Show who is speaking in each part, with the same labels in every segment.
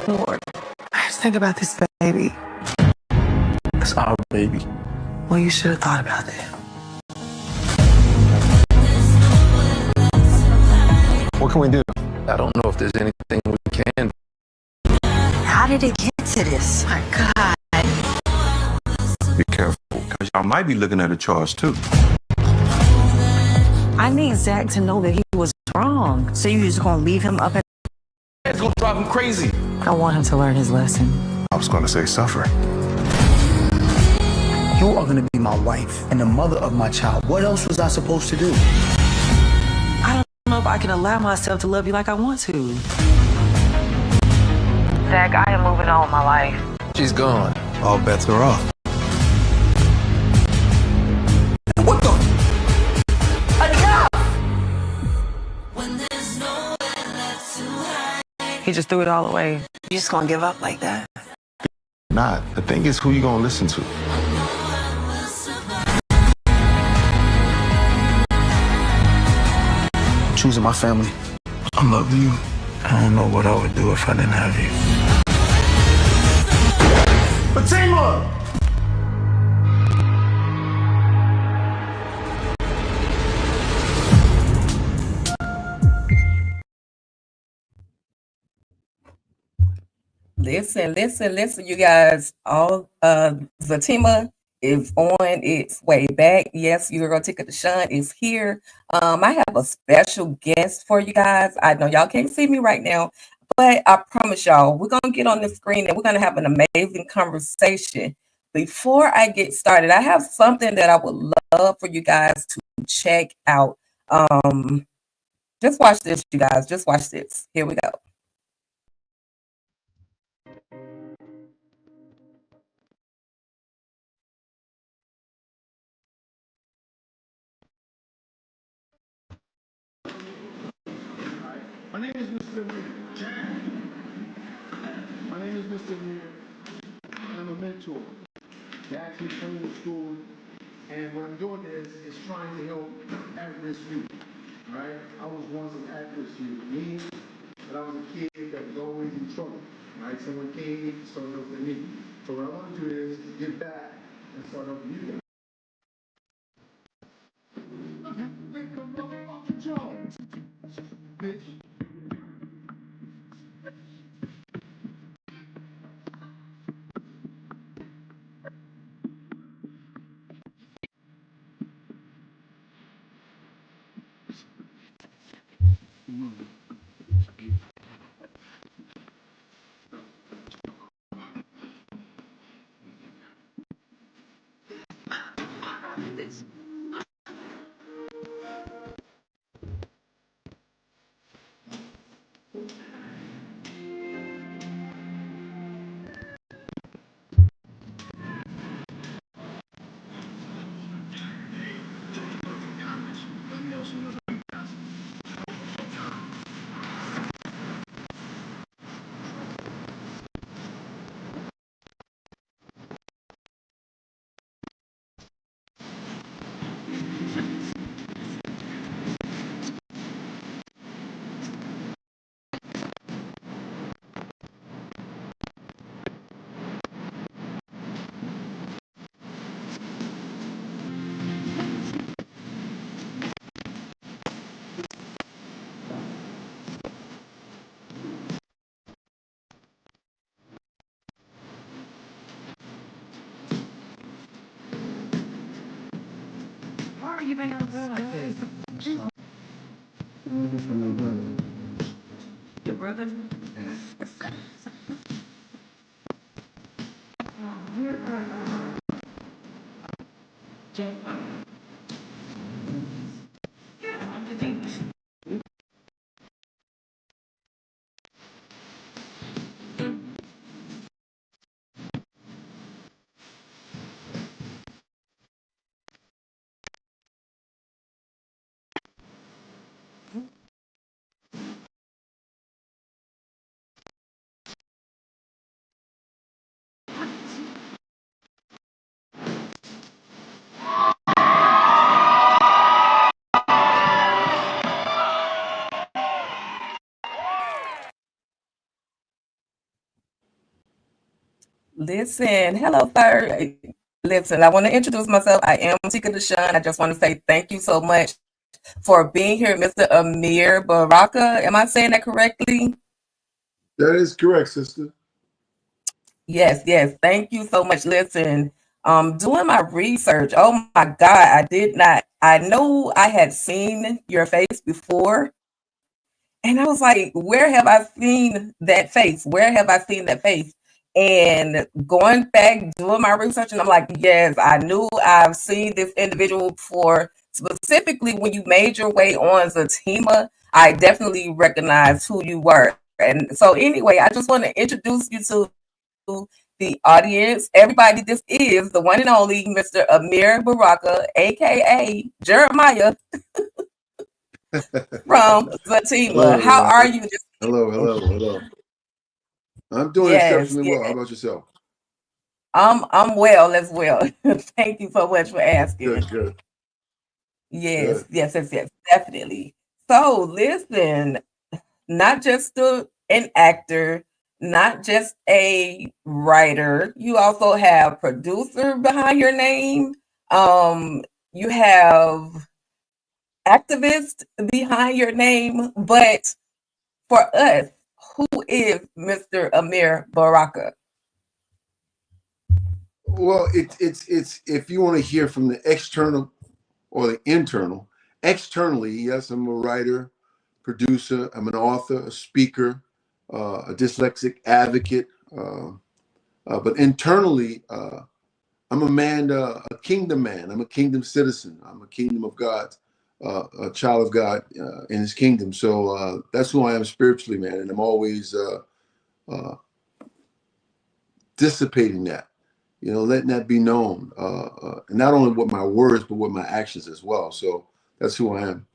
Speaker 1: Lord, I just think about this baby.
Speaker 2: It's our baby.
Speaker 1: Well, you should have thought about that.
Speaker 2: What can we do? I don't know if there's anything we can do.
Speaker 1: How did it get to this? My God.
Speaker 3: Be careful, because y'all might be looking at a charge too.
Speaker 1: I need Zach to know that he was wrong. So you just gonna leave him up at...
Speaker 2: It's gonna drive him crazy.
Speaker 1: I want him to learn his lesson.
Speaker 3: I was going to say suffer.
Speaker 4: You are going to be my wife and the mother of my child. What else was I supposed to do?
Speaker 1: I don't know if I can allow myself to love you like I want to. Zach, I am moving on with my life.
Speaker 2: She's gone.
Speaker 3: All bets are off.
Speaker 4: What the?
Speaker 1: He just threw it all away. You just gonna give up like that?
Speaker 3: Not. The thing is who you going to listen to.
Speaker 4: I'm choosing my family.
Speaker 2: I love you. I don't know what I would do if I didn't have you.
Speaker 3: ZATIMA!
Speaker 5: Listen, you guys. All ZATIMA is on its way back. Yes, your girl Ticket to Shine is here. I have a special guest for you guys. I know y'all can't see me right now, but I promise y'all, we're gonna get on the screen and we're gonna have an amazing conversation. Before I get started, I have something that I would love for you guys to check out. Just watch this, you guys. Just watch this. Here we go.
Speaker 6: My name is Mr. My name is Mr. Amir. I'm a mentor. They actually come into school, and what I'm doing is trying to help at-risk youth. Right? I was once an at-risk youth, meaning that I was a kid that was always in trouble. Right? Someone came, started helping me. So what I want to do is give back and start helping you guys. Bitch.
Speaker 1: Why are you making him feel like this? Your brother?
Speaker 5: Listen, hello, sir. Listen, I want to introduce myself. I am Tika Deshawn. I just want to say thank you so much for being here, Mr. AMEER Baraka. Am I saying that correctly?
Speaker 6: That is correct, sister.
Speaker 5: Yes, yes. Thank you so much. Listen, doing my research. Oh my God, I did not. I know I had seen your face before, and I was like, where have I seen that face? Where have I seen that face? And going back, doing my research, and I'm like, yes, I knew I've seen this individual before. Specifically, when you made your way on ZATIMA, I definitely recognized who you were. And so, anyway, I just want to introduce you to the audience. Everybody, this is the one and only Mr. AMEER Baraka, aka Jeremiah from
Speaker 6: Hello,
Speaker 5: ZATIMA. How are
Speaker 6: everybody.
Speaker 5: you this
Speaker 6: Hello,
Speaker 5: evening?
Speaker 6: hello, hello. I'm doing
Speaker 5: Yes,
Speaker 6: exceptionally well. How
Speaker 5: yes.
Speaker 6: about yourself?
Speaker 5: I'm well as well. Thank you so much for asking.
Speaker 6: Good, good,
Speaker 5: Yes,
Speaker 6: good.
Speaker 5: yes, yes, yes, definitely. So listen, not just an actor, not just a writer. You also have producer behind your name. You have activist behind your name. But for us, who is Mr. AMEER Baraka?
Speaker 6: Well, it's if you want to hear from the external or the internal. Externally, yes, I'm a writer, producer. I'm an author, a speaker, a dyslexic advocate. But internally, I'm a man, a kingdom man. I'm a kingdom citizen. I'm a kingdom of God, a child of God in His kingdom. So that's who I am spiritually, man. And I'm always uh, dissipating that, letting that be known. And not only with my words, but with my actions as well. So that's who I am.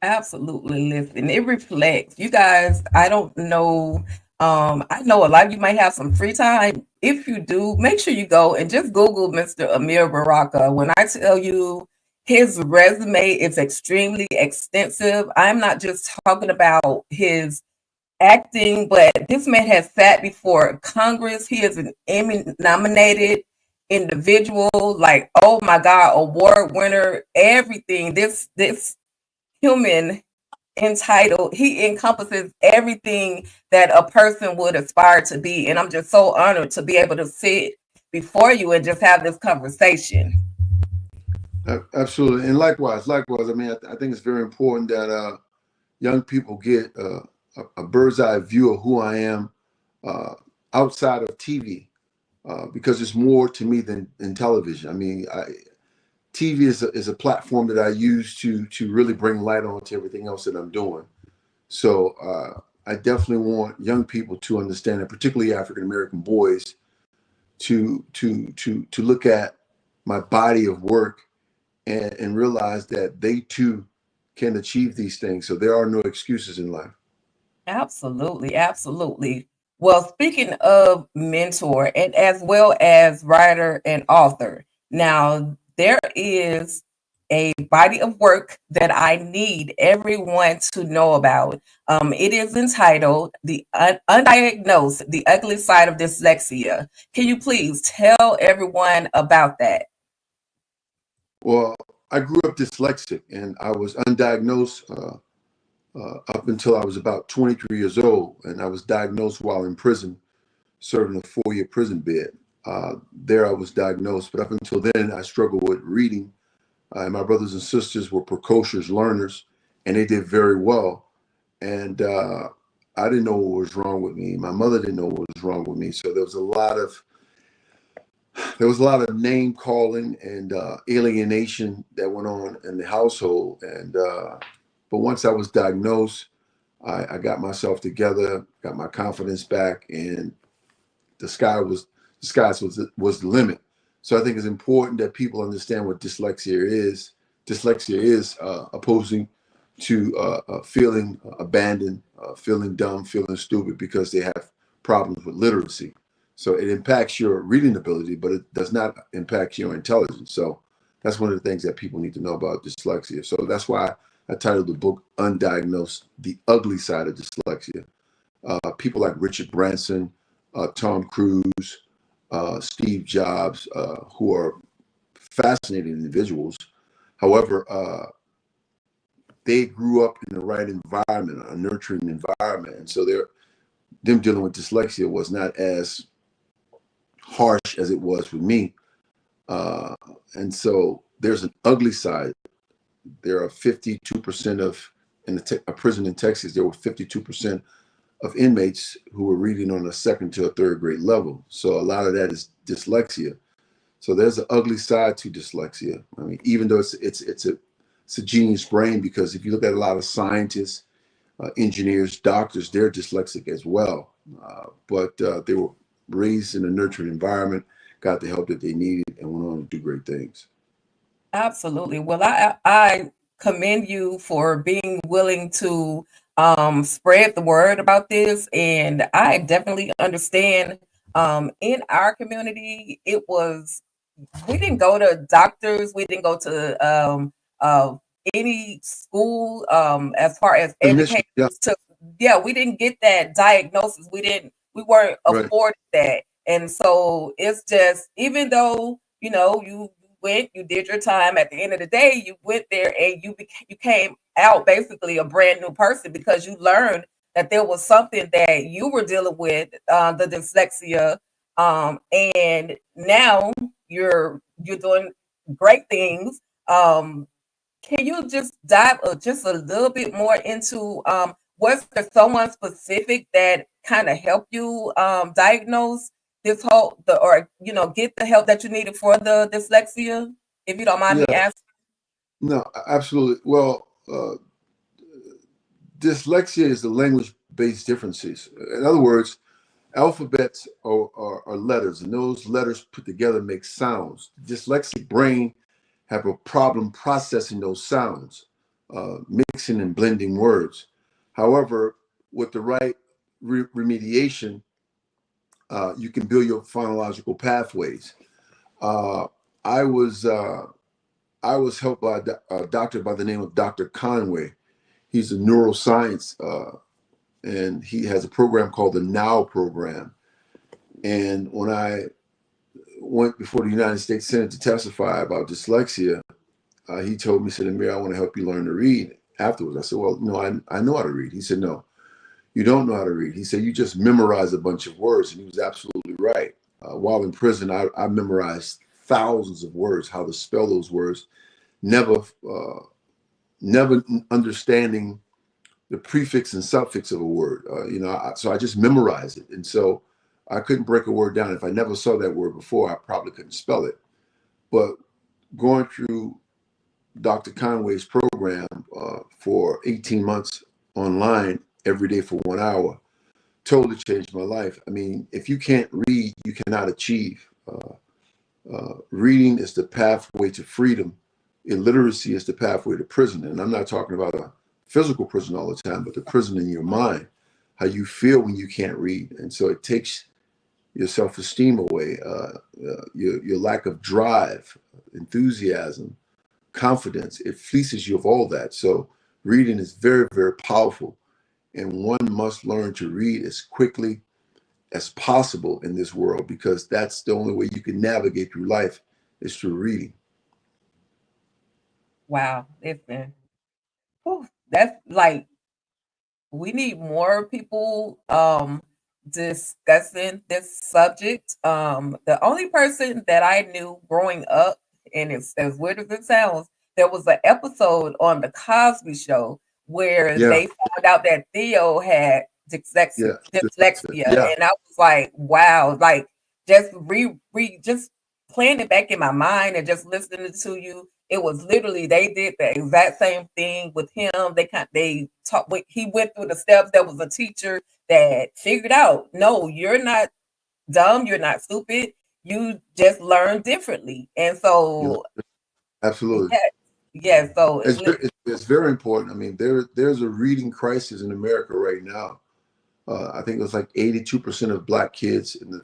Speaker 5: Absolutely. Listen, it reflects. You guys, I don't know. I know a lot of you might have some free time. If you do, make sure you go and just Google Mr. AMEER Baraka. When I tell you his resume is extremely extensive, I'm not just talking about his acting, but this man has sat before Congress. He is an Emmy nominated individual, like, oh my God, award winner, everything. This human entitled, he encompasses everything that a person would aspire to be. And I'm just so honored to be able to sit before you and just have this conversation.
Speaker 6: Absolutely. And likewise, I mean, I think it's very important that young people get a bird's eye view of who I am uh, outside of TV, because it's more to me than television. I mean, TV is a platform that I use to really bring light on to everything else that I'm doing. So I definitely want young people to understand, and particularly African American boys, to look at my body of work and realize that they too can achieve these things. So there are no excuses in life.
Speaker 5: Absolutely, absolutely. Well, speaking of mentor and as well as writer and author, now there is a body of work that I need everyone to know about. It is entitled "The Undiagnosed: The Ugly Side of Dyslexia." Can you please tell everyone about that?
Speaker 6: Well, I grew up dyslexic and I was undiagnosed up until I was about 23 years old. And I was diagnosed while in prison, serving a 4-year prison bid. There I was diagnosed, but up until then, I struggled with reading. And my brothers and sisters were precocious learners, and they did very well. And I didn't know what was wrong with me. My mother didn't know what was wrong with me. So there was a lot of name calling and alienation that went on in the household. And but once I was diagnosed, I got myself together, got my confidence back, and the sky was the limit. So I think it's important that people understand what dyslexia is. Dyslexia is opposing to feeling abandoned, feeling dumb, feeling stupid because they have problems with literacy. So it impacts your reading ability, but it does not impact your intelligence. So that's one of the things that people need to know about dyslexia. So that's why I titled the book "Undiagnosed: The Ugly Side of Dyslexia." People like Richard Branson, Tom Cruise,
Speaker 7: Steve Jobs, who are fascinating individuals. However, they grew up in the right environment, a nurturing environment, and so them dealing with dyslexia was not as harsh as it was with me. And so there's an ugly side. There are 52% of in a prison in Texas. There were 52% of inmates who were reading on a second to a third grade level. So a lot of that is dyslexia. So there's an ugly side to dyslexia. I mean, even though it's a genius brain, because if you look at a lot of scientists, engineers, doctors, they're dyslexic as well. But they were raised in a nurturing environment, got the help that they needed, and went on to do great things.
Speaker 5: Absolutely. Well, I commend you for being willing to spread the word about this, and I definitely understand. In our community, it was we didn't go to doctors, we didn't go to any school as far as
Speaker 7: Initially,
Speaker 5: educators
Speaker 7: yeah,
Speaker 5: to yeah, we didn't get that diagnosis. We weren't
Speaker 7: right.
Speaker 5: afforded that. And so it's just even though, you went, you did your time, at the end of the day, you went there and you came out basically a brand new person because you learned that there was something that you were dealing with, the dyslexia, and now you're doing great things. Can you just dive just a little bit more into was there someone specific that kind of helped you diagnose this whole the or get the help that you needed for the dyslexia? If you don't mind me
Speaker 7: Yeah,
Speaker 5: asking.
Speaker 7: no, absolutely. Well, dyslexia is the language-based differences. In other words, alphabets are letters, and those letters put together make sounds. The dyslexic brain have a problem processing those sounds, mixing and blending words. However, with the right remediation, you can build your phonological pathways. Uh, I was uh, I was helped by a doctor by the name of Dr. Conway. He's a neuroscience, and he has a program called the Now program. And when I went before the United States Senate to testify about dyslexia, he told me, he said, Amir, I want to help you learn to read afterwards. I said, well, no, I know how to read. He said, no, you don't know how to read. He said, you just memorize a bunch of words. And he was absolutely right. While in prison, I memorized thousands of words, how to spell those words, never understanding the prefix and suffix of a word. So I just memorized it. And so I couldn't break a word down. If I never saw that word before, I probably couldn't spell it. But going through Dr. Conway's program for 18 months online every day for 1 hour totally changed my life. I mean, if you can't read, you cannot achieve. Reading is the pathway to freedom. Illiteracy is the pathway to prison. And I'm not talking about a physical prison all the time, but the prison in your mind, how you feel when you can't read. And so it takes your self-esteem away, your lack of drive, enthusiasm, confidence. It fleeces you of all that. So reading is very, very powerful. And one must learn to read as quickly as possible in this world, because that's the only way you can navigate through life is through reading.
Speaker 5: Wow, listen, whew, that's like we need more people discussing this subject. The only person that I knew growing up, and it's as weird as it sounds, there was an episode on the Cosby Show where
Speaker 7: Yeah,
Speaker 5: they found out that Theo had
Speaker 7: yeah,
Speaker 5: dyslexia,
Speaker 7: yeah,
Speaker 5: and I was like, wow, like just just playing it back in my mind and just listening to you. It was literally they did the exact same thing with him. They taught he went through the steps. There was a teacher that figured out, no, you're not dumb, you're not stupid. You just learn differently. And
Speaker 7: yeah,
Speaker 5: so
Speaker 7: absolutely.
Speaker 5: yeah, yeah. So
Speaker 7: It's very important. I mean, there's a reading crisis in America right now. I think it was like 82% of Black kids in the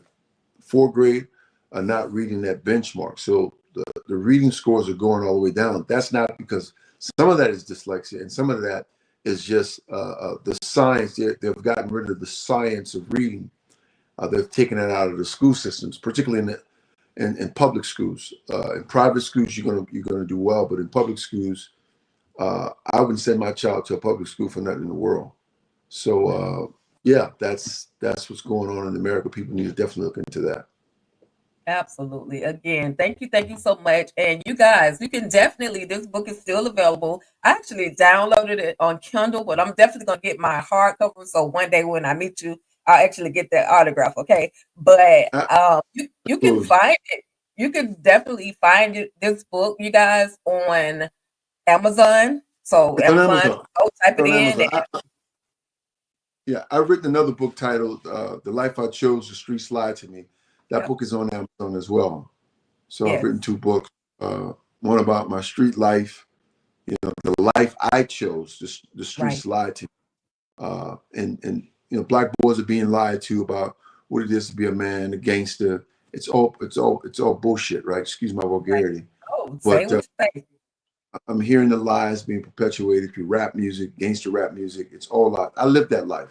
Speaker 7: fourth grade are not reading that benchmark. So the reading scores are going all the way down. That's not because some of that is dyslexia and some of that is just the science. They've gotten rid of the science of reading. They've taken it out of the school systems, particularly in public schools. In private schools, you're gonna do well, but in public schools, I wouldn't send my child to a public school for nothing in the world. So yeah, that's what's going on in America. People need to definitely look into that.
Speaker 5: Absolutely. Again, thank you so much. And you guys, you can definitely, this book is still available. I actually downloaded it on Kindle, but I'm definitely gonna get my hardcover. So one day when I meet you, I'll actually get that autograph. Okay. But you can
Speaker 7: Absolutely.
Speaker 5: find it. You can definitely find this book, you guys, on Amazon. So
Speaker 7: It's on
Speaker 5: Amazon,
Speaker 7: Amazon.
Speaker 5: go type
Speaker 7: It's
Speaker 5: it
Speaker 7: on
Speaker 5: in.
Speaker 7: Amazon. Yeah, I've written another book titled "The Life I Chose: The Streets Lied to Me." That
Speaker 5: Yep.
Speaker 7: book is on Amazon as well. So I've
Speaker 5: Yes.
Speaker 7: written two books. One about my street life, the life I chose. The
Speaker 5: Right.
Speaker 7: streets lied to me. And black boys are being lied to about what it is to be a man, a gangster. It's all bullshit, right? Excuse my
Speaker 5: Right.
Speaker 7: vulgarity,
Speaker 5: Oh, say
Speaker 7: but
Speaker 5: what you say.
Speaker 7: I'm hearing the lies being perpetuated through rap music, gangster rap music. It's all lie. I live that life.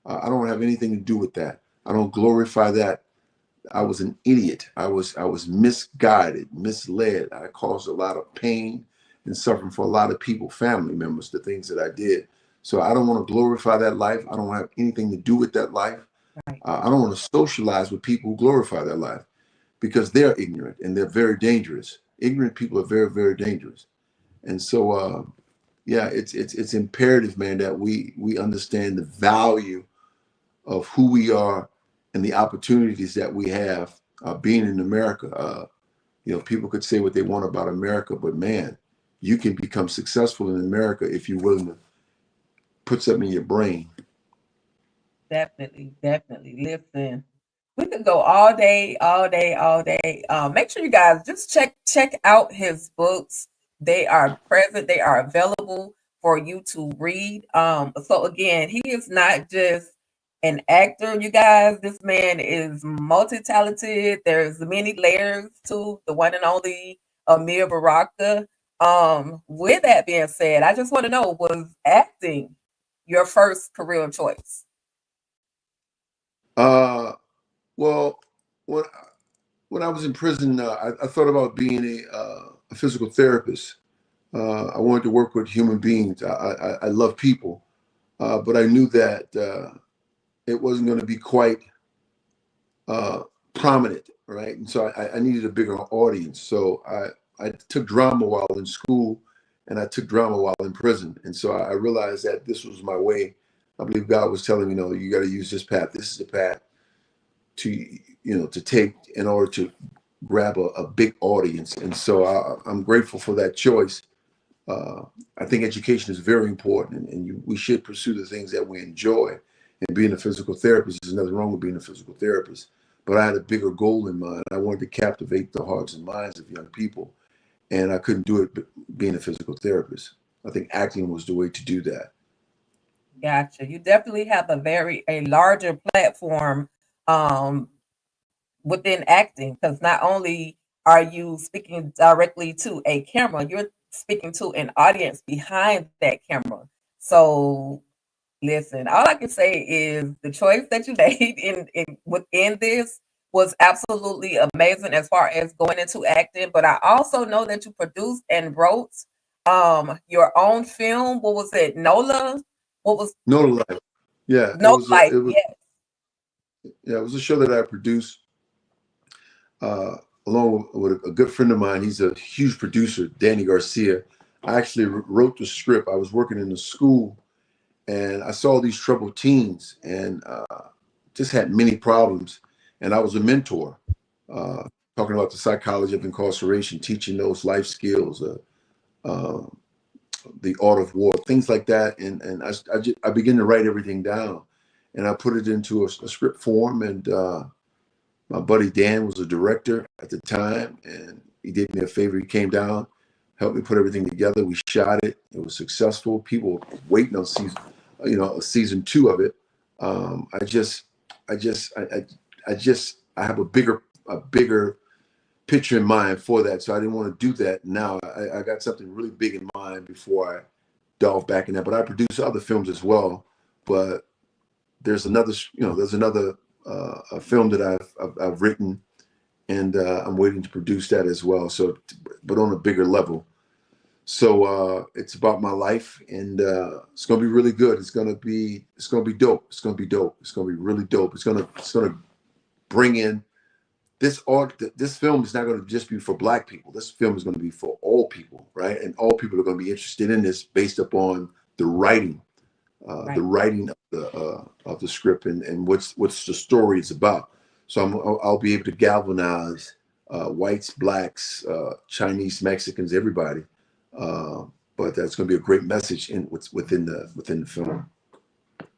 Speaker 7: I don't have anything to do with that. I don't glorify that. I was an idiot. I was misguided, misled. I caused a lot of pain and suffering for a lot of people, family members, the things that I did. So I don't want to glorify that life. I don't have anything to do with that life.
Speaker 5: Right.
Speaker 7: I don't want to socialize with people who glorify that life because they're ignorant and they're very dangerous. Ignorant people are very, very dangerous. And so, yeah, it's imperative, man, that we understand the value of who we are and the opportunities that we have being in America. People could say what they want about America, but man, you can become successful in America if you're willing to put something in your brain.
Speaker 5: Definitely, definitely. Listen, we could go all day, all day, all day. Make sure you guys just check out his books. They are present. They are available for you to read. So again, he is not just an actor, you guys. This man is multi-talented. There's many layers to the one and only Amir Baraka. With that being said, I just want to know, was acting your first career choice?
Speaker 7: Uh, well, when when I was in prison, I thought about being a physical therapist. I wanted to work with human beings. I love people, but I knew that it wasn't going to be quite uh, prominent, right? And so I needed a bigger audience. So I took drama while in school, and I took drama while in prison. And so I realized that this was my way. I believe God was telling me, no, you got to use this path. This is the path to take in order to grab a big audience. And so I'm grateful for that choice. Uh, I think education is very important, and we should pursue the things that we enjoy. And being a physical therapist, there's nothing wrong with being a physical therapist. But I had a bigger goal in mind. I wanted to captivate the hearts and minds of young people, and I couldn't do it being a physical therapist. I think acting was the way to do that.
Speaker 5: Gotcha. You definitely have a larger platform um within acting, because not only are you speaking directly to a camera, you're speaking to an audience behind that camera. So listen, all I can say is the choice that you made in within this was absolutely amazing as far as going into acting. But I also know that you produced and wrote your own film. What was it? Nola? What was
Speaker 7: No life. Yeah, it
Speaker 5: No
Speaker 7: was a
Speaker 5: Life?
Speaker 7: it was
Speaker 5: Yeah.
Speaker 7: yeah, it was a show that I produced uh, along with a good friend of mine. He's a huge producer, Danny Garcia. I actually wrote the script. I was working in the school, and I saw these troubled teens, and just had many problems. And I was a mentor, uh, talking about the psychology of incarceration, teaching those life skills, uh, the art of war, things like that. And I began to write everything down, and I put it into a script form. And my buddy Dan was a director at the time, and he did me a favor. He came down, helped me put everything together. We shot it. It was successful. People were waiting on season two of it. I just, I have a bigger picture in mind for that. So I didn't want to do that now. I got something really big in mind before I delve back in that. But I produce other films as well. But there's another a film that I've written, and I'm waiting to produce that as well. So, but on a bigger level. So it's about my life, and it's gonna be really good. It's gonna be dope. It's gonna be dope. It's gonna be really dope. It's gonna bring in this art. This film is not gonna just be for Black people. This film is gonna be for all people, right? And all people are gonna be interested in this based upon the writing,
Speaker 5: Right.
Speaker 7: the writing of the script, and what's the story is about. So I'll be able to galvanize whites, blacks, Chinese, Mexicans, everybody. But that's going to be a great message in what's within the film.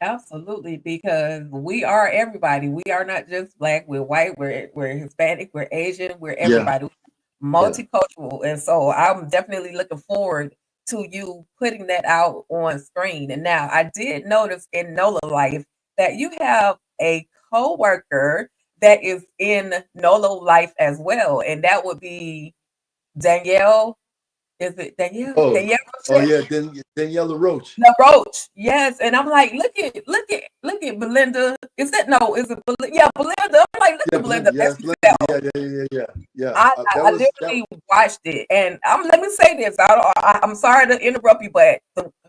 Speaker 5: Absolutely, because we are everybody. We are not just Black, we're white, we're Hispanic, we're Asian, we're everybody, multicultural. And so I'm definitely looking forward to you putting that out on screen. And now I did notice in NOLA Life that you have a co-worker that is in NOLA Life as well, and that would be Danielle. Is it Danielle?
Speaker 7: Oh,
Speaker 5: Danielle
Speaker 7: oh
Speaker 5: Roche?
Speaker 7: yeah, Daniela Roach.
Speaker 5: The Roach, yes. And I'm like, look at Belinda. Is it Belinda? Yeah, Belinda. I'm like, look
Speaker 7: Yeah,
Speaker 5: at Belinda.
Speaker 7: yeah,
Speaker 5: That's herself.
Speaker 7: yeah.
Speaker 5: I literally watched it, and let me say this. I'm sorry to interrupt you, but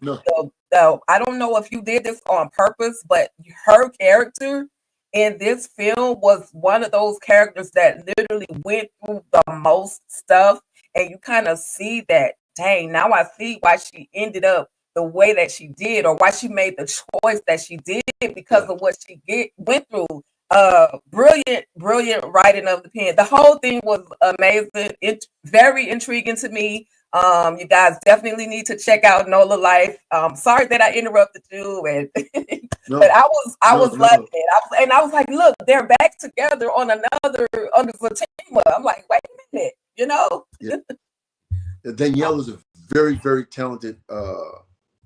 Speaker 7: No,
Speaker 5: I don't know if you did this on purpose, but her character in this film was one of those characters that literally went through the most stuff, and you kind of see that. Dang, now I see why she ended up the way that she did, or why she made the choice that she did because of what she went through. Brilliant writing of the pen. The whole thing was amazing. It's very intriguing to me. You guys definitely need to check out NOLA Life. Sorry that I interrupted you, and
Speaker 7: no,
Speaker 5: but I was
Speaker 7: no.
Speaker 5: loving it. I was like, look, they're back together on under ZATIMA. I'm like, wait a minute, you know?
Speaker 7: Yeah. Danielle is a very, very talented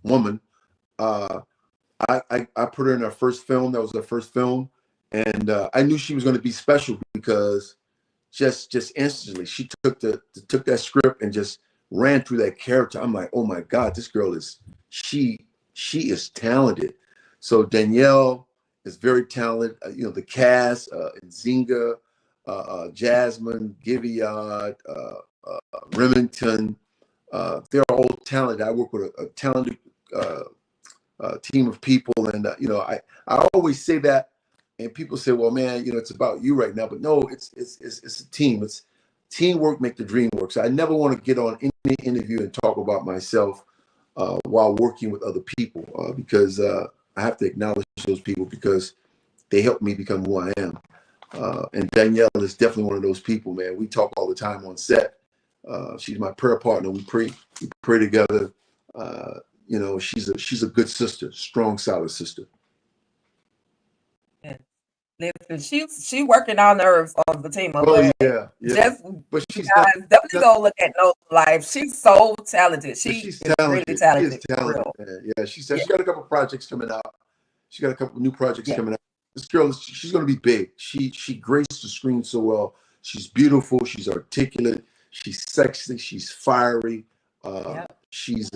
Speaker 7: woman. I put her in her first film. That was her first film, and I knew she was going to be special because just instantly she took that script and just ran through that character. I'm like, oh my God, this girl is she is talented. So Danielle is very talented. The cast, Nzinga, Jasmine, Giviad, Remington, they're all talented. I work with a talented team of people, and I always say that, and people say, well, man, it's about you right now, but no, it's a team. It's teamwork make the dream work. So I never want to get on any interview and talk about myself while working with other people, because I have to acknowledge those people because they helped me become who I am. And Danielle is definitely one of those people, man. We talk all the time on set. She's my prayer partner. We pray together. She's a good sister, strong, solid sister.
Speaker 5: Listen, she working on nerves on the team.
Speaker 7: Oh yeah. But she's
Speaker 5: definitely go look at NOLA Life. She's so talented. She's
Speaker 7: talented.
Speaker 5: Really talented.
Speaker 7: She is talented, man. Yeah, she said she got a couple projects coming out. She got a couple new projects coming out. This girl, she's going to be big. She graced the screen so well. She's beautiful. She's articulate. She's sexy. She's fiery. She's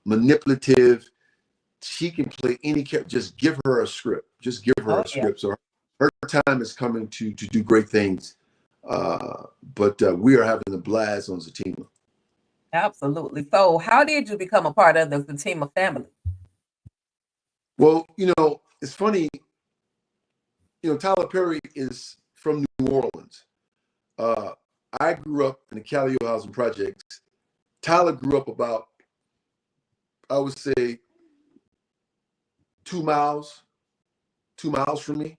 Speaker 7: manipulative. She can play any character. Just give her a script. Just give her a script. So her time is coming to do great things. But we are having a blast on ZATIMA.
Speaker 5: Absolutely. So how did you become a part of the ZATIMA family?
Speaker 7: Well, it's funny. Tyler Perry is from New Orleans. I grew up in the Calio Housing Projects. Tyler grew up about, I would say, 2 miles from me.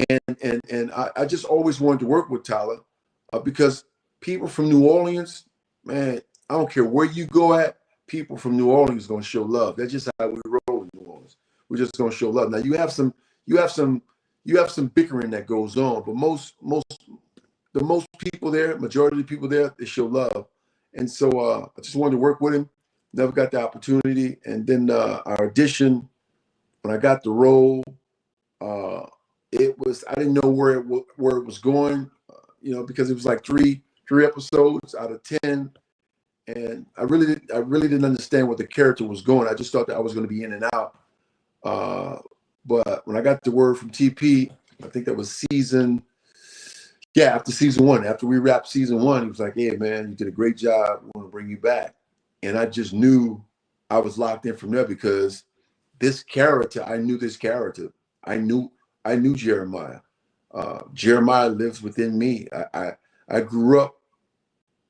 Speaker 7: And I just always wanted to work with Tyler because people from New Orleans, man, I don't care where you go at, people from New Orleans are going to show love. That's just how we roll in New Orleans. We're just going to show love. Now you have some bickering that goes on, but most people there, majority of the people there, they show love. And so I just wanted to work with him. Never got the opportunity. And then our audition, when I got the role, I didn't know where it was going, because it was like three episodes out of 10. And I really didn't understand what the character was going. I just thought that I was going to be in and out. But when I got the word from TP, I think that was after season one, after we wrapped season one, he was like, "Hey man, you did a great job. We want to bring you back." And I just knew I was locked in from there because this character, I knew this character. I knew Jeremiah. Jeremiah lives within me. I grew up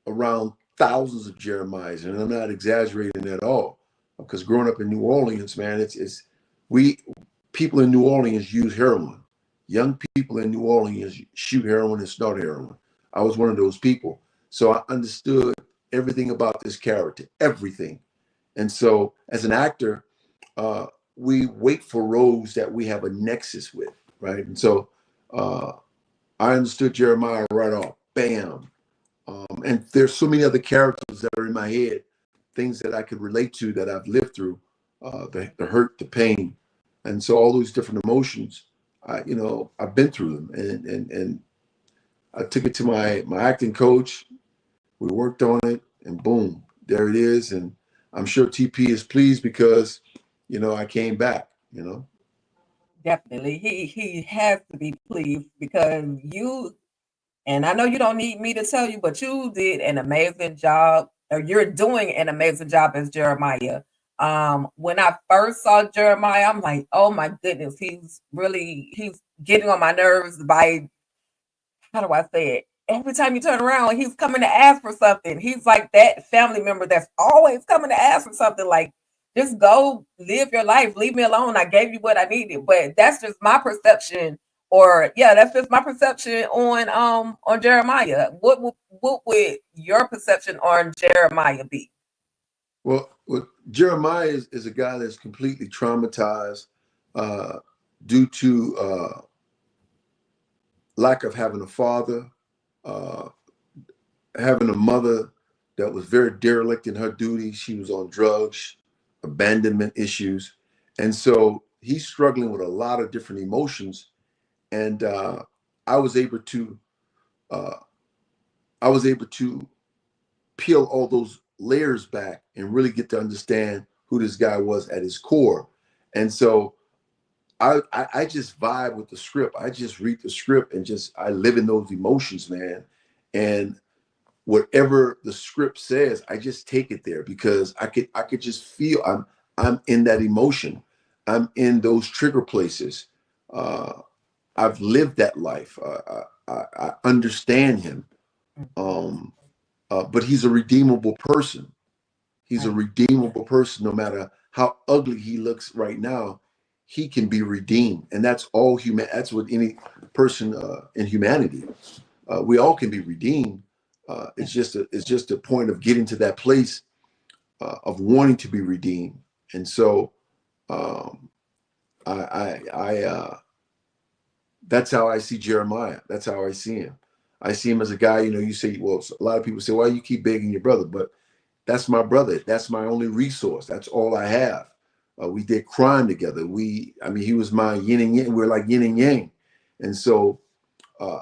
Speaker 7: around thousands of Jeremiahs, and I'm not exaggerating at all. Because growing up in New Orleans, man, people in New Orleans use heroin. Young people in New Orleans shoot heroin and snort heroin. I was one of those people. So I understood everything about this character, everything. And so as an actor, we wait for roles that we have a nexus with, right? And so I understood Jeremiah right off, bam. And there's so many other characters that are in my head, things that I could relate to that I've lived through, the hurt, the pain. And so all those different emotions, I've been through them, and I took it to my acting coach. We worked on it, and boom, there it is. And I'm sure TP is pleased because, I came back.
Speaker 5: Definitely. He has to be pleased because you, and I know you don't need me to tell you, but you did an amazing job, or you're doing an amazing job as Jeremiah. When I first saw Jeremiah, I'm like, oh my goodness, he's getting on my nerves by, how do I say it? Every time you turn around, he's coming to ask for something. He's like that family member that's always coming to ask for something. Like, just go live your life. Leave me alone. I gave you what I needed. But that's just my perception. Or yeah, that's just my perception on Jeremiah. What would your perception on Jeremiah be?
Speaker 7: Well, Jeremiah is a guy that's completely traumatized due to lack of having a father, having a mother that was very derelict in her duty. She was on drugs, abandonment issues. And so he's struggling with a lot of different emotions. And I was able to peel all those layers back and really get to understand who this guy was at his core. And so I just vibe with the script. I just read the script and I live in those emotions, man. And whatever the script says, I just take it there because I could just feel I'm in that emotion. I'm in those trigger places. I've lived that life. I understand him. But he's a redeemable person. He's a redeemable person. No matter how ugly he looks right now, he can be redeemed. And that's all human. That's what any person in humanity. We all can be redeemed. It's just a point of getting to that place of wanting to be redeemed. And so that's how I see Jeremiah. That's how I see him. I see him as a guy, you say, well, a lot of people say, why you keep begging your brother? But that's my brother. That's my only resource. That's all I have. We did crime together. He was my yin and yang. We're like yin and yang. And so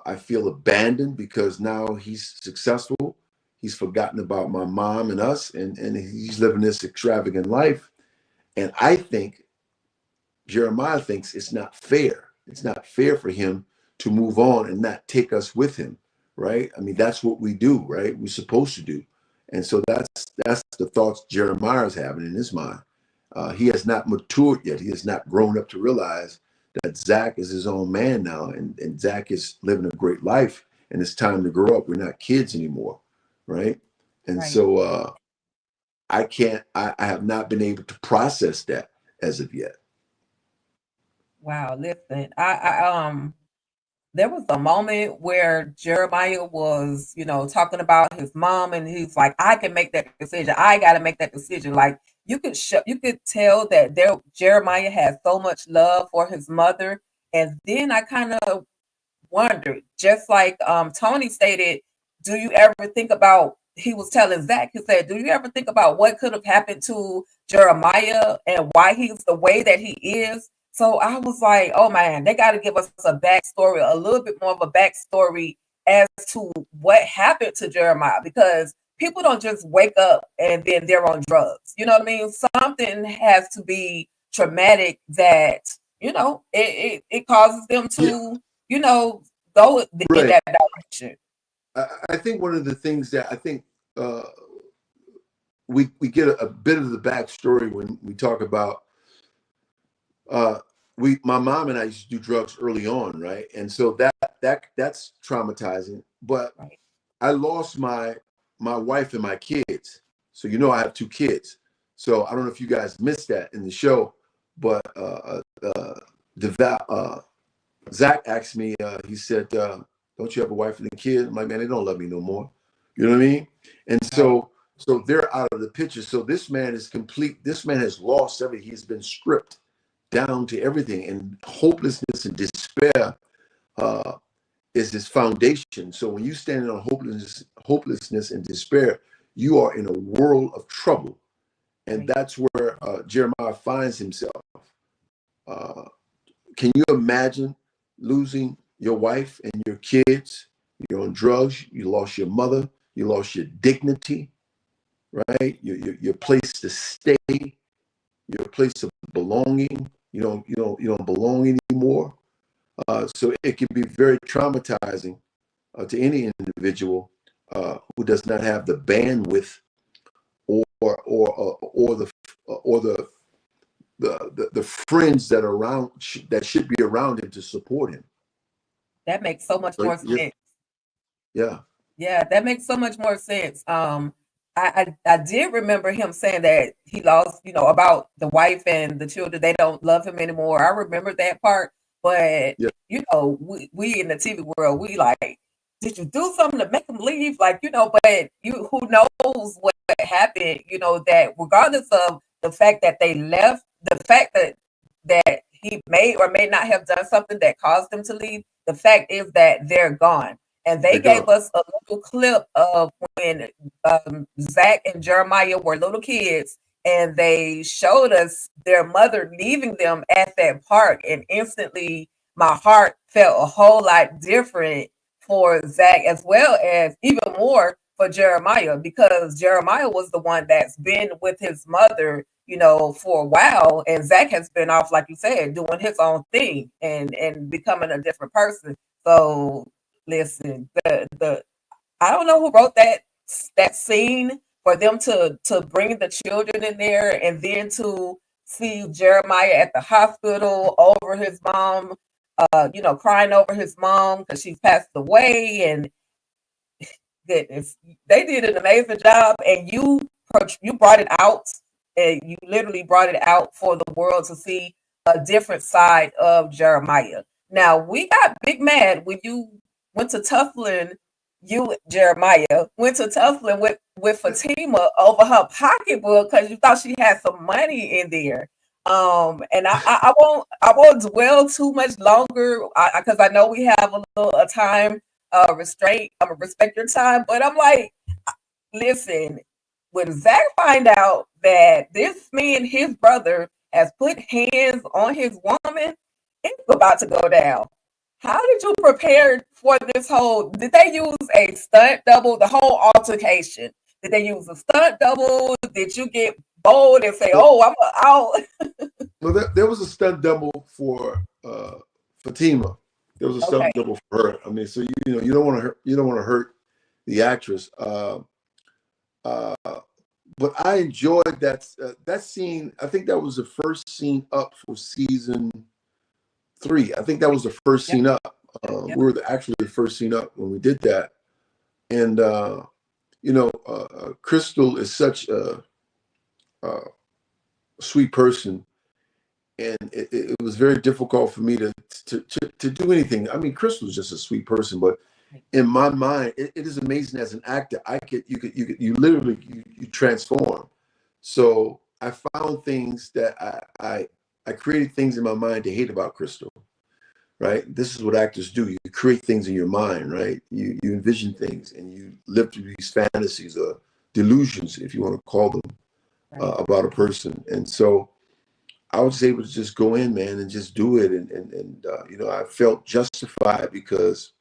Speaker 7: I feel abandoned because now he's successful. He's forgotten about my mom and us, and he's living this extravagant life. And I think Jeremiah thinks it's not fair. It's not fair for him to move on and not take us with him, right? That's what we do, right? We're supposed to do. And so that's the thoughts Jeremiah's having in his mind. He has not matured yet. He has not grown up to realize that Zach is his own man now, and Zach is living a great life, and it's time to grow up. We're not kids anymore, right? And so I have not been able to process that as of yet.
Speaker 5: Wow, listen, there was a moment where Jeremiah was, talking about his mom, and he's like, "I can make that decision. I got to make that decision." Like you could tell that Jeremiah had so much love for his mother, and then I kind of wondered, just like Tony stated, do you ever think about? He was telling Zach, he said, "Do you ever think about what could have happened to Jeremiah and why he's the way that he is?" So I was like, oh man, they got to give us a backstory, a little bit more of a backstory as to what happened to Jeremiah, because people don't just wake up and then they're on drugs. You know what I mean? Something has to be traumatic that it causes them
Speaker 7: Yeah,
Speaker 5: to, go in
Speaker 7: right.
Speaker 5: that direction.
Speaker 7: I think one of the things that I think uh, we get a bit of the backstory when we talk about uh, my mom and I used to do drugs early on, right? And so that's traumatizing. But
Speaker 5: Right.
Speaker 7: I lost my wife and my kids. So I have two kids. So I don't know if you guys missed that in the show, but Zach asked me. He said, "Don't you have a wife and a kid?" I'm like, "Man, they don't love me no more." You know what I mean? And
Speaker 5: Right.
Speaker 7: so they're out of the picture. So this man is complete. This man has lost everything. He's been stripped down to everything, and hopelessness and despair uh, is his foundation. So when you stand on hopelessness and despair, you are in a world of trouble, and
Speaker 5: Right.
Speaker 7: that's where Jeremiah finds himself. Uh, can you imagine losing your wife and your kids? You're on drugs. You lost your mother. You lost your dignity, right? Your place to stay, your place of belonging. You don't belong anymore. So it can be very traumatizing to any individual who does not have the bandwidth or the friends that are around that should be around him to support him.
Speaker 5: That makes so much
Speaker 7: So
Speaker 5: more
Speaker 7: yeah,
Speaker 5: sense.
Speaker 7: yeah,
Speaker 5: Yeah, that makes so much more sense. I did remember him saying that he lost, about the wife and the children. They don't love him anymore. I remember that part, but
Speaker 7: yeah,
Speaker 5: we in the TV world, we like, did you do something to make him leave? Like, but who knows what happened? That regardless of the fact that they left, the fact that he may or may not have done something that caused them to leave. The fact is that they're gone. And they
Speaker 7: they're
Speaker 5: gave
Speaker 7: gone.
Speaker 5: us a little clip of when Zach and Jeremiah were little kids, and they showed us their mother leaving them at that park. And instantly, my heart felt a whole lot different for Zach, as well as even more for Jeremiah, because Jeremiah was the one that's been with his mother, for a while, and Zach has been off, like you said, doing his own thing and becoming a different person. So listen, the I don't know who wrote that scene for them to bring the children in there, and then to see Jeremiah at the hospital over his mom, crying over his mom because she's passed away. And goodness, they did an amazing job, and you brought it out, and you literally brought it out for the world to see a different side of Jeremiah. Now we got big mad when you went to Tuflin. You, Jeremiah, went to Tuflin with Fatima over her pocketbook because you thought she had some money in there. And I won't dwell too much longer because I know we have a time restraint. I'm gonna respect your time, but I'm like, listen, when Zach find out that this man, his brother, has put hands on his woman, it's about to go down. How did you prepare for this whole? Did they use a stunt double? The whole altercation. Did they use a stunt double? Did you get bold and say,
Speaker 7: Well,
Speaker 5: "Oh, I'm out"?
Speaker 7: well, there was a stunt double for Fatima. There was a
Speaker 5: Okay.
Speaker 7: stunt double for her. I mean, so you don't want to hurt the actress. Uh, but I enjoyed that scene. I think that was the first scene up for season 3. I think that was the first
Speaker 5: Yep.
Speaker 7: scene up.
Speaker 5: Yep.
Speaker 7: We were actually the first scene up when we did that. And Crystal is such a sweet person, and it was very difficult for me to do anything. I mean, Crystal's just a sweet person, but in my mind, it is amazing as an actor. You literally you transform. So I found things that I created things in my mind to hate about Crystal. Right, this is what actors do. You create things in your mind, right? You envision things and you live through these fantasies or delusions, if you want to call them,
Speaker 5: Right.
Speaker 7: about a person. And so I was able to just go in, man, and just do it. And I felt justified because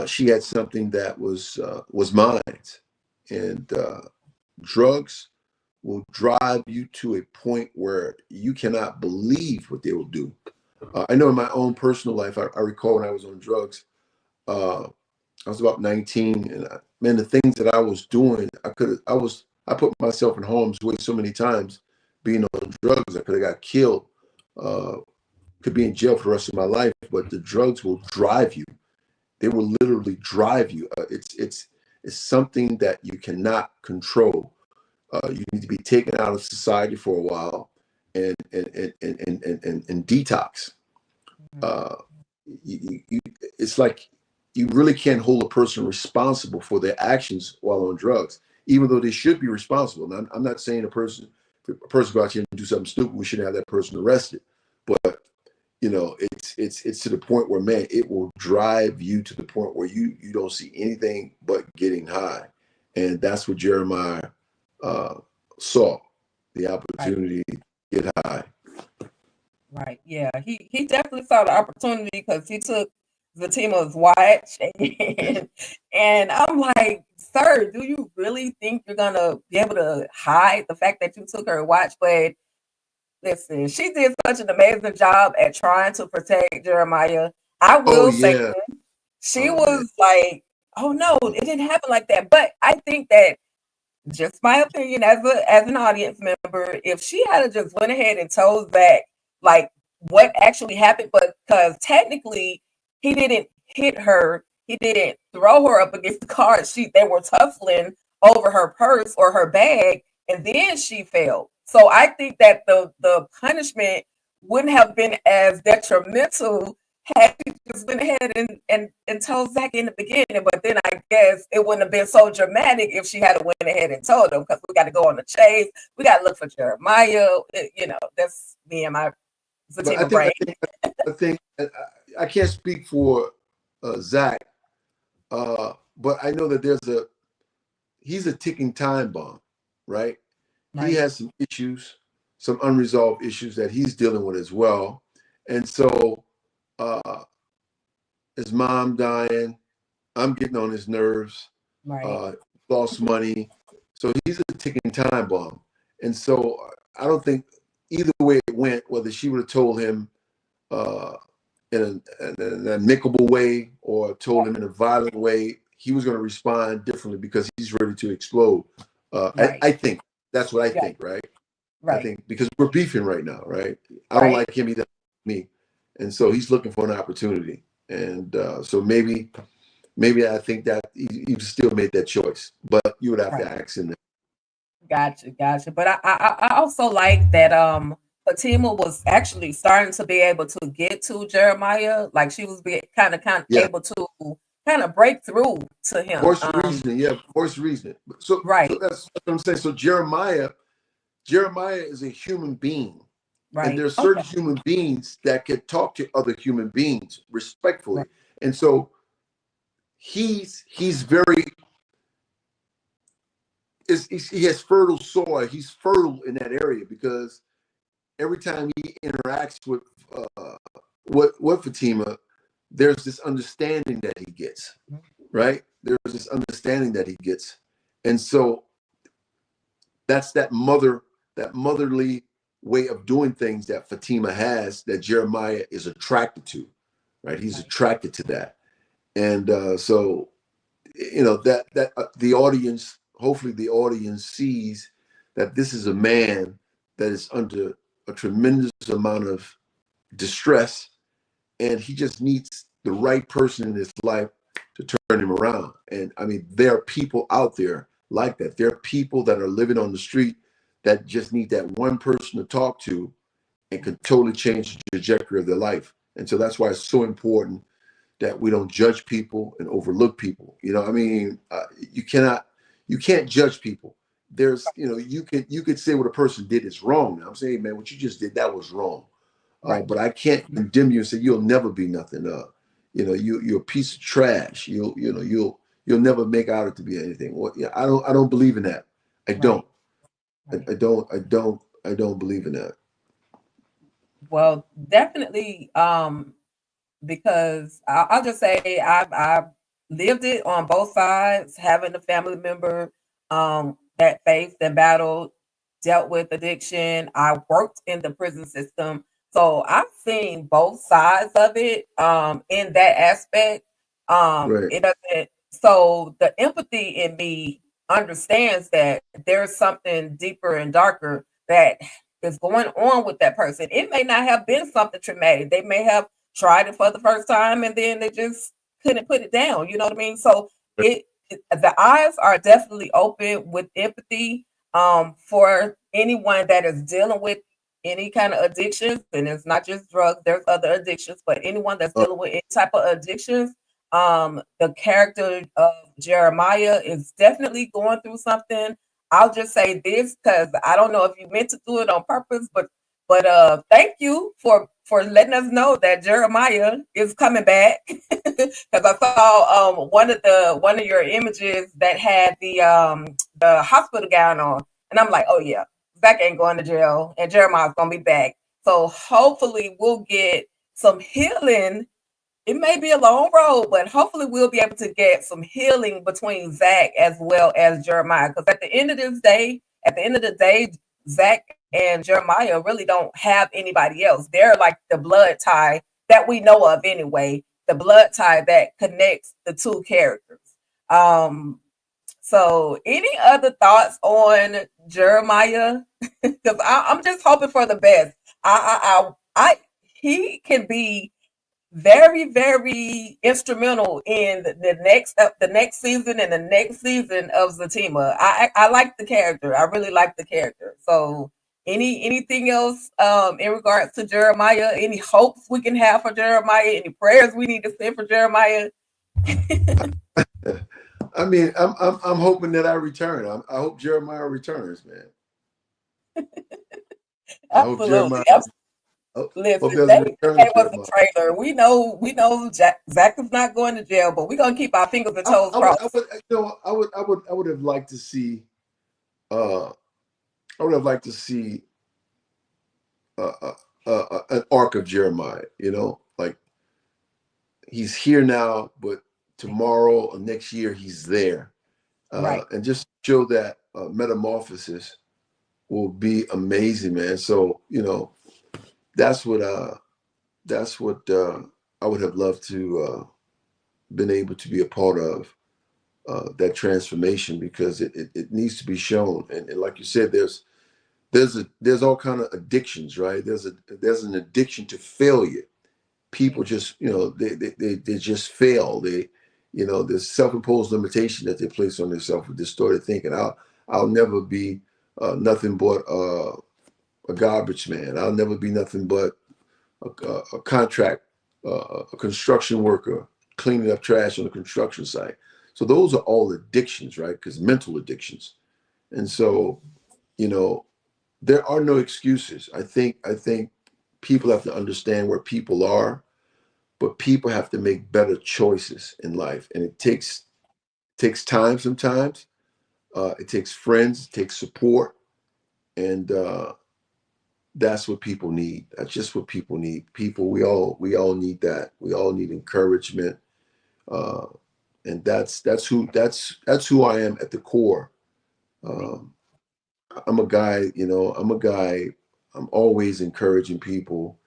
Speaker 7: she had something that was mine. And drugs will drive you to a point where you cannot believe what they will do. I know in my own personal life, I recall when I was on drugs, I was about 19, and man, the things that I was doing, I put myself in harm's way so many times being on drugs. I could have got killed, could be in jail for the rest of my life, but the drugs will drive you. They will literally drive you. It's something that you cannot control. You need to be taken out of society for a while and detox. It's like you really can't hold a person responsible for their actions while on drugs, even though they should be responsible. And I'm not saying if a person go out here and do something stupid, we shouldn't have that person arrested. But it's to the point where, man, it will drive you to the point where you don't see anything but getting high, and that's what Jeremiah saw, the opportunity to get high.
Speaker 5: Right. Yeah. He definitely saw the opportunity because he took Zatima's watch, and I'm like, sir, do you really think you're gonna be able to hide the fact that you took her watch? But listen, she did such an amazing job at trying to protect Jeremiah. I
Speaker 7: Oh
Speaker 5: will say
Speaker 7: yeah.
Speaker 5: she
Speaker 7: Oh man.
Speaker 5: was like, oh no, it didn't happen like that. But I think that, just my opinion as an audience member, if she had just went ahead and told Zach like what actually happened, but because technically he didn't hit her, he didn't throw her up against the car. They were tussling over her purse or her bag, and then she fell. So I think that the punishment wouldn't have been as detrimental had she just went ahead and told Zach in the beginning. But then I guess it wouldn't have been so dramatic if she had went ahead and told him, because we got to go on the chase. We got to look for Jeremiah. That's me and my
Speaker 7: But
Speaker 5: ZATIMA brain.
Speaker 7: I think I can't speak for Zach, but I know that he's a ticking time bomb, right? He has some issues, some unresolved issues that he's dealing with as well, and so his mom dying, I'm getting on his nerves. Lost money, so he's a ticking time bomb, and so I don't think either way it went, whether she would have told him in an amicable way or told him in a violent way, he was going to respond differently because he's ready to explode. I think that's what I think, right? I think because we're beefing right now, right? I don't like him, he doesn't like me, and so he's looking for an opportunity, and so maybe I think that you still made that choice, but you would have to ask him that.
Speaker 5: Gotcha. But I also like that Fatima was actually starting to be able to get to Jeremiah. Like she was kind of able to kind of break through to him.
Speaker 7: Voice reasoning. So that's what I'm saying. So Jeremiah is a human being. And there's certain human beings that can talk to other human beings respectfully. And so he has fertile soil. He's fertile in that area because every time he interacts with Fatima, there's this understanding that he gets, right? There's this understanding that he gets, and so that's that motherly way of doing things that Fatima has that Jeremiah is attracted to, right? He's attracted to that, and so that the audience. Hopefully the audience sees that this is a man that is under a tremendous amount of distress, and he just needs the right person in his life to turn him around. And I mean, there are people out there like that. There are people that are living on the street that just need that one person to talk to and can totally change the trajectory of their life. And so that's why it's so important that we don't judge people and overlook people. I mean, you can't judge people. There's, you could say what a person did is wrong. Now I'm saying, man, what you just did, that was wrong. But I can't condemn you and say you'll never be nothing. You're a piece of trash. You'll never make out it to be anything. Well, yeah, I don't believe in that. I don't. I don't believe in that.
Speaker 5: Well, definitely, because I'll just say I've lived it on both sides, having a family member that faced and battled dealt with addiction. I worked in the prison system. So I've seen both sides of it in that aspect.
Speaker 7: Right.
Speaker 5: It doesn't, so the empathy in me understands that there's something deeper and darker that is going on with that person. It may not have been something traumatic. They may have tried it for the first time and then they just couldn't put it down. You know what I mean? So the eyes are definitely open with empathy for anyone that is dealing with any kind of addictions, and it's not just drugs, there's other addictions, but anyone that's dealing with any type of addictions. The character of Jeremiah is definitely going through something. I'll just say this because I don't know if you meant to do it on purpose, but thank you for letting us know that Jeremiah is coming back. Because I saw one of your images that had the hospital gown on, and I'm like, oh yeah, Zach ain't going to jail, and Jeremiah's gonna be back. So hopefully we'll get some healing. It may be a long road, but hopefully we'll be able to get some healing between Zach as well as Jeremiah. Because at the end of the day, Zach and Jeremiah really don't have anybody else. They're like the blood tie that we know of anyway, the blood tie that connects the two characters. So any other thoughts on Jeremiah? Because I'm just hoping for the best. He can be very, very instrumental in the next season and the next season of Zatima. I like the character. I really like the character. So anything else in regards to Jeremiah? Any hopes we can have for Jeremiah? Any prayers we need to send for Jeremiah?
Speaker 7: I mean, I'm hoping that I return. I hope Jeremiah returns, man. I hope Jeremiah.
Speaker 5: Absolutely.
Speaker 7: Hope
Speaker 5: Listen,
Speaker 7: there's a
Speaker 5: they
Speaker 7: return
Speaker 5: gave
Speaker 7: to
Speaker 5: us
Speaker 7: Jeremiah.
Speaker 5: a trailer. We know Zach is not going to jail, but we're gonna keep our fingers and toes crossed.
Speaker 7: I would have liked to see. I would have liked to see an arc of Jeremiah. You know, like he's here now, but tomorrow or next year he's there,
Speaker 5: Right.
Speaker 7: and just show that metamorphosis will be amazing, man. So that's what I would have loved to been able to be a part of that transformation, because it needs to be shown. And like you said, there's all kind of addictions, right? There's an addiction to failure. People just they just fail. There's self-imposed limitation that they place on themselves with distorted thinking. I'll never be nothing but a garbage man. I'll never be nothing but a contract, a construction worker, cleaning up trash on a construction site. So those are all addictions, right? Because mental addictions. And so, there are no excuses. I think people have to understand where people are, but people have to make better choices in life. And it takes time sometimes. It takes friends, it takes support. And that's what people need. That's just what people need. We all need that. We all need encouragement. And that's who I am at the core. I'm a guy, I'm always encouraging people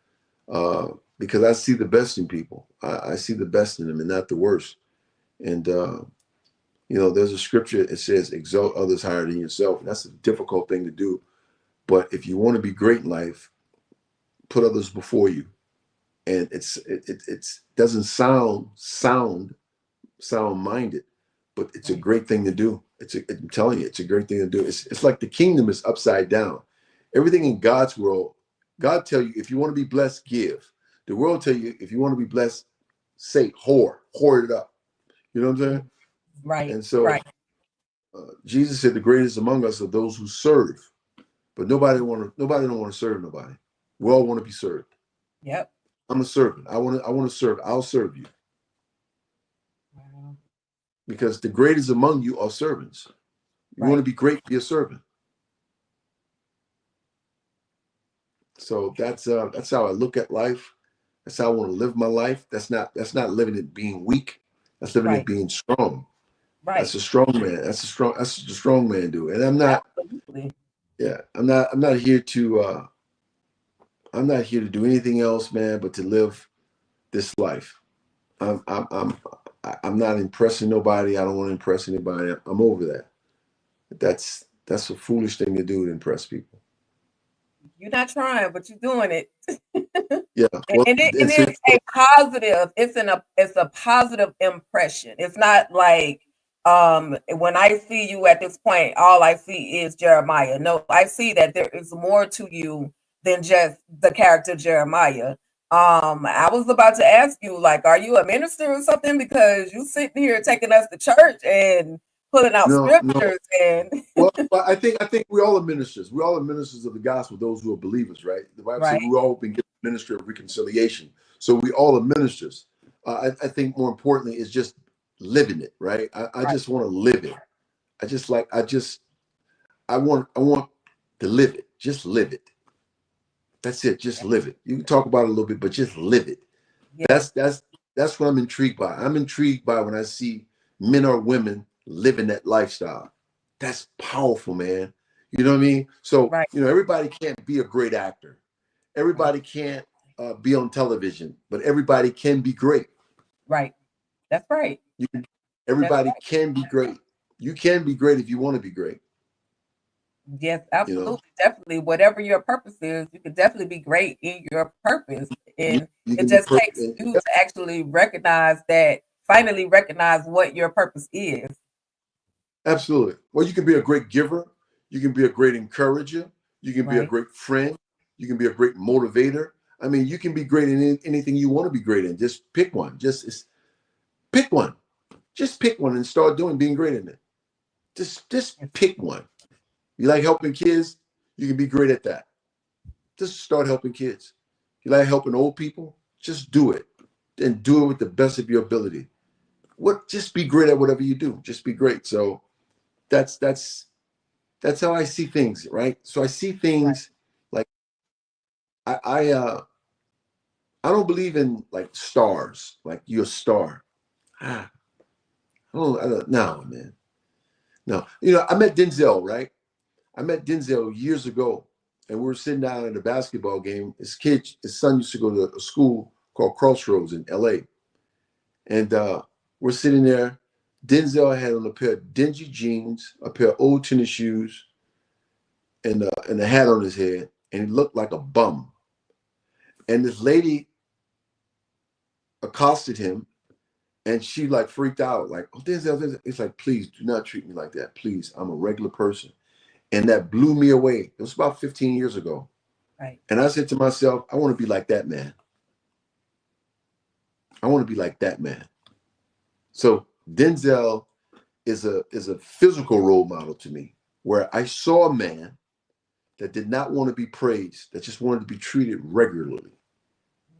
Speaker 7: because I see the best in people. I see the best in them and not the worst. And there's a scripture that says, exalt others higher than yourself. And that's a difficult thing to do. But if you want to be great in life, put others before you. And it doesn't sound minded, but it's a great thing to do. I'm telling you, it's a great thing to do. It's like the kingdom is upside down. Everything in God's world, God tell you, if you want to be blessed, give. The world tell you, if you want to be blessed, say hoard it up. You know what I'm saying?
Speaker 5: Right.
Speaker 7: And so
Speaker 5: right.
Speaker 7: Jesus said the greatest among us are those who serve, but nobody don't want to serve nobody. We all want to be served.
Speaker 5: Yep.
Speaker 7: I'm a servant. I want to serve. I'll serve you.
Speaker 5: Wow.
Speaker 7: Because the greatest among you are servants. You want to be great, be a servant. So that's how I look at life. That's how I want to live my life. That's not living it being weak. That's living it being strong.
Speaker 5: Right.
Speaker 7: That's a strong man. That's the strong man do. And I'm not.
Speaker 5: Absolutely.
Speaker 7: Yeah, I'm not here to do anything else, man, but to live this life. I'm not impressing nobody. I don't want to impress anybody. I'm over that. That's a foolish thing to do, to impress people.
Speaker 5: You're not trying, but you're doing it.
Speaker 7: Yeah. Well,
Speaker 5: And it's a positive. It's a positive impression. It's not like when I see you at this point, all I see is Jeremiah. No, I see that there is more to you than just the character Jeremiah. I was about to ask you, like, are you a minister or something? Because you sitting here taking us to church and pulling out
Speaker 7: no, no.
Speaker 5: scriptures and
Speaker 7: Well, I think we all are ministers. We all are ministers of the gospel. Those who are believers, right? The Bible says
Speaker 5: right,
Speaker 7: we all been given a ministry of reconciliation. So we all are ministers. I think more importantly is just living it, right? I just want to live it. I want to live it. Just live it. That's it. Just live it. You can talk about it a little bit, but just live it.
Speaker 5: yeah,
Speaker 7: That's what I'm intrigued by. I'm intrigued by when I see men or women living that lifestyle. That's powerful, man. You know what I mean? So,
Speaker 5: right,
Speaker 7: everybody can't be a great actor. Everybody can't be on television, but everybody can be great.
Speaker 5: right. That's right.
Speaker 7: You can,
Speaker 5: That's
Speaker 7: everybody
Speaker 5: right.
Speaker 7: can be great. You can be great if you want to be great.
Speaker 5: Yes,
Speaker 7: You know,
Speaker 5: absolutely, definitely. Whatever your purpose is, you can definitely be great in your purpose. And
Speaker 7: you
Speaker 5: it
Speaker 7: can be
Speaker 5: just
Speaker 7: perfect.
Speaker 5: takes you to actually finally recognize what your purpose is.
Speaker 7: Absolutely. Well, you can be a great giver. You can be a great encourager. You can be a
Speaker 5: Right,
Speaker 7: great friend. You can be a great motivator. I mean, you can be great in anything you want to be great in. Just pick one. Pick one. Just pick one and start being great in it. Just pick one. You like helping kids? You can be great at that. Just start helping kids. You like helping old people? Just do it. And do it with the best of your ability. Just be great at whatever you do. Just be great. So that's how I see things, right? So I see
Speaker 5: right,
Speaker 7: things like I don't believe in like stars, like you're a star. Ah, I don't no, man. No. I met Denzel, right? I met Denzel years ago, and we were sitting down at a basketball game. His son used to go to a school called Crossroads in LA. And we're sitting there. Denzel had on a pair of dingy jeans, a pair of old tennis shoes, and a hat on his head, and he looked like a bum. And this lady accosted him, and she like freaked out, like, "Oh, Denzel." It's like, please do not treat me like that. Please, I'm a regular person. And that blew me away. It was about 15 years ago.
Speaker 5: right.
Speaker 7: And I said to myself, I want to be like that man. I want to be like that man. So Denzel is a physical role model to me, where I saw a man that did not want to be praised, that just wanted to be treated regularly.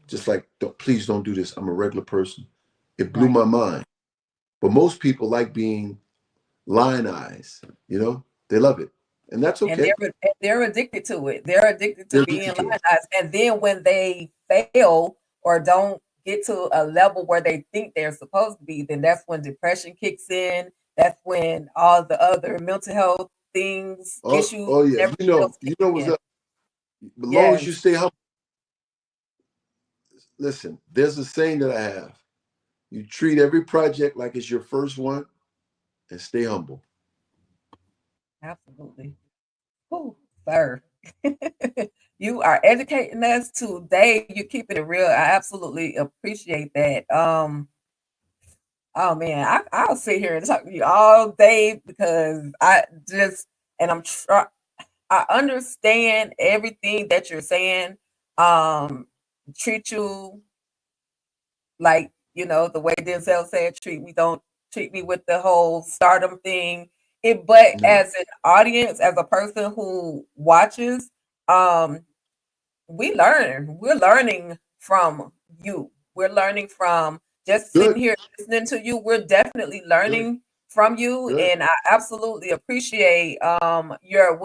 Speaker 7: Just like, please don't do this. I'm a regular person. It blew
Speaker 5: Right.
Speaker 7: my mind. But most people like being lion eyes, they love it. And that's
Speaker 5: And
Speaker 7: okay.
Speaker 5: they're addicted to it. They're addicted to
Speaker 7: They're
Speaker 5: being
Speaker 7: addicted to it.
Speaker 5: lionized. And then when they fail or don't get to a level where they think they're supposed to be, then that's when depression kicks in. That's when all the other mental health things, issues,
Speaker 7: Oh
Speaker 5: and
Speaker 7: yeah.
Speaker 5: everything else
Speaker 7: You
Speaker 5: kick
Speaker 7: know what's
Speaker 5: in.
Speaker 7: up. As long as you
Speaker 5: Yes,
Speaker 7: stay humble. Listen, there's a saying that I have. You treat every project like it's your first one and stay humble.
Speaker 5: absolutely. Whew, sir. You are educating us today. You're keeping it real. I absolutely appreciate that. Oh man, I'll sit here and talk to you all day because I just and I understand everything that you're saying. Um, treat you like the way Denzel said, don't treat me with the whole stardom thing. But
Speaker 7: No.
Speaker 5: as an audience, as a person who watches, um, we learn. We're learning from you. We're learning from just
Speaker 7: Good,
Speaker 5: sitting here listening to you. We're definitely
Speaker 7: good,
Speaker 5: learning from you,
Speaker 7: good.
Speaker 5: and I absolutely appreciate your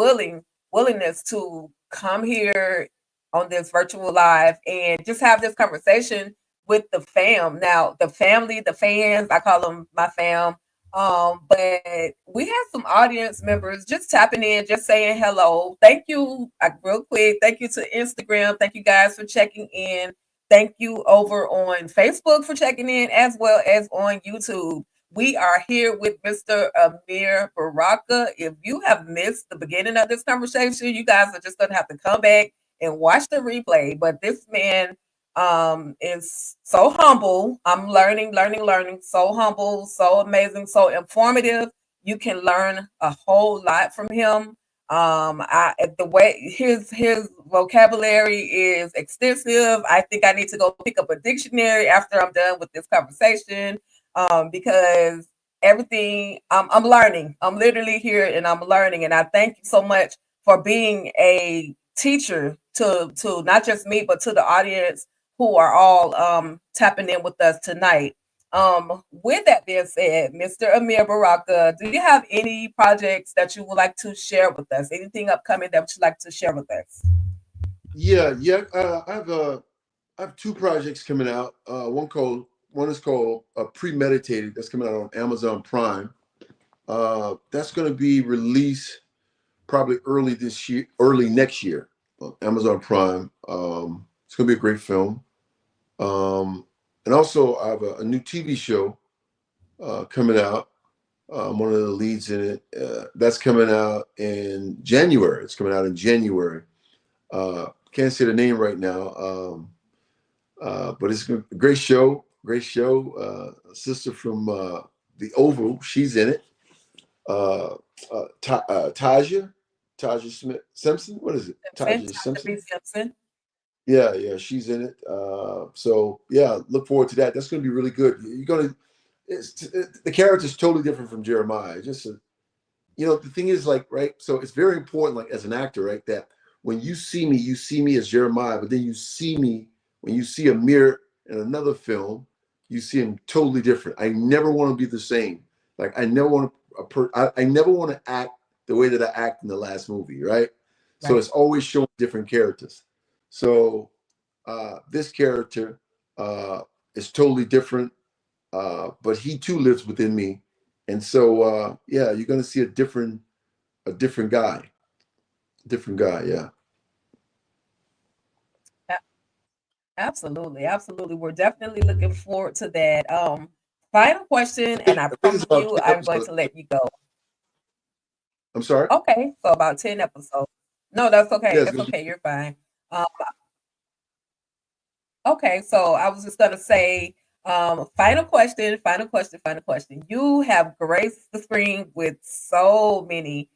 Speaker 5: willingness to come here on this virtual live and just have this conversation with the fam. Now, the family, the fans, I call them my fam. But we have some audience members just tapping in, just saying hello. Thank you, real quick. Thank you to Instagram. Thank you guys for checking in. Thank you over on Facebook for checking in, as well as on YouTube. We are here with Mr. Ameer Baraka. If you have missed the beginning of this conversation, you guys are just going to have to come back and watch the replay. But this man is so humble. I'm learning, so humble, so amazing, so informative. You can learn a whole lot from him. The way his vocabulary is extensive. I think I need to go pick up a dictionary after I'm done with this conversation, because everything I'm learning. I'm literally here and I'm learning, and I thank you so much for being a teacher to not just me but to the audience who are all tapping in with us tonight. With that being said, Mr. Ameer Baraka, do you have any projects that you would like to share with us? Anything upcoming that you'd like to share with us?
Speaker 7: Yeah. I have two projects coming out. One is called Premeditated. That's coming out on Amazon Prime. That's going to be released probably early next year on Amazon Prime. It's going to be a great film. And also, I have a new TV show coming out. I'm one of the leads in it. That's coming out in January. It's coming out in January. Can't say the name right now, but it's a great show. Great show. A sister from the Oval, she's in it. Taja Smith Simpson. What is it? Taja Simpson.
Speaker 5: Simpson.
Speaker 7: Yeah, she's in it. So yeah, look forward to that. That's going to be really good. The character's totally different from Jeremiah. The thing is, like, right. So it's very important, like, as an actor, right, that when you see me as Jeremiah, but then when you see Ameer in another film, you see him totally different. I never want to be the same. Like, I never want to act the way that I act in the last movie, right? So it's always showing different characters. So this character is totally different, but he too lives within me, and so yeah, you're gonna see a different guy, yeah.
Speaker 5: Absolutely. We're definitely looking forward to that. Final question, and I
Speaker 7: I think it's
Speaker 5: promise
Speaker 7: about
Speaker 5: you,
Speaker 7: 10
Speaker 5: I'm going
Speaker 7: episodes.
Speaker 5: to let you go.
Speaker 7: I'm sorry.
Speaker 5: Okay, so about 10 episodes. No, that's okay.
Speaker 7: Yeah, it's
Speaker 5: That's
Speaker 7: gonna be.
Speaker 5: okay. You're fine. Um, okay, so I was just gonna say, final question. You have graced the screen with so many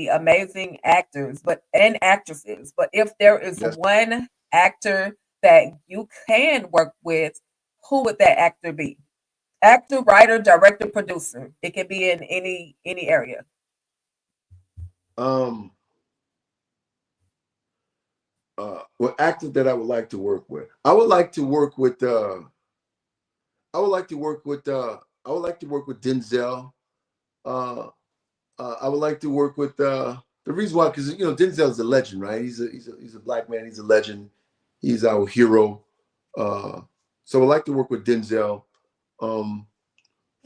Speaker 5: amazing actors, and actresses. But if there is
Speaker 7: Yes.
Speaker 5: one actor that you can work with, who would that actor be? Actor, writer, director, producer. It can be in any area.
Speaker 7: Um. Well, actor that I would like to work with. I would like to work with. I would like to work with. I would like to work with Denzel. Uh, I would like to work with the reason why, because Denzel's a legend, right? He's a black man. He's a legend. He's our hero. So I like to work with Denzel. From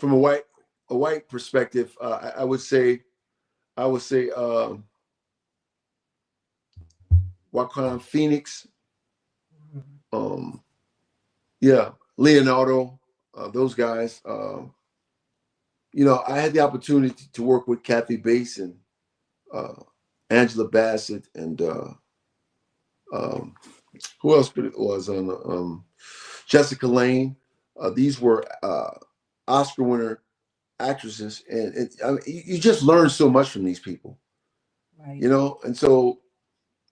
Speaker 7: a white perspective, I would say Joaquin Phoenix. Um, yeah, Leonardo. Those guys. I had the opportunity to work with Kathy Bates and Angela Bassett and who else was on Jessica Lange. These were Oscar winner actresses, and I mean, you just learn so much from these people,
Speaker 5: Right.
Speaker 7: and so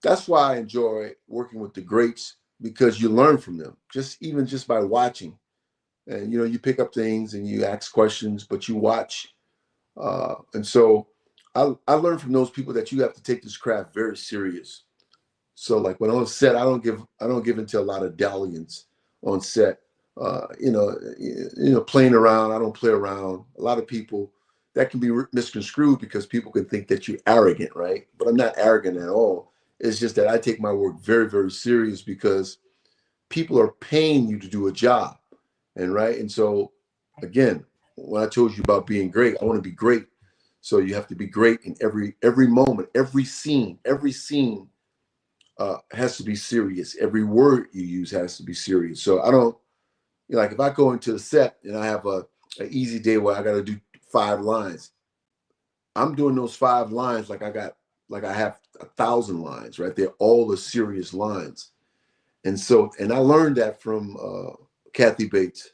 Speaker 7: that's why I enjoy working with the greats, because you learn from them just by watching, and you pick up things and you ask questions, but you watch, and so I learned from those people that you have to take this craft very serious. So, like, when I'm on set, I don't give into a lot of dalliance on set. Playing around. I don't play around. A lot of people, that can be misconstrued because people can think that you're arrogant, right? But I'm not arrogant at all. It's just that I take my work very, very serious, because people are paying you to do a job, and so again, when I told you about being great, I want to be great. So you have to be great in every moment, every scene. Every scene has to be serious. Every word you use has to be serious. So I don't, you know, like if I go into the set and I have an easy day where I got to do 5 lines, I'm doing those 5 lines like I have 1,000 lines, right? They're all the serious lines. And so, and I learned that from Kathy Bates.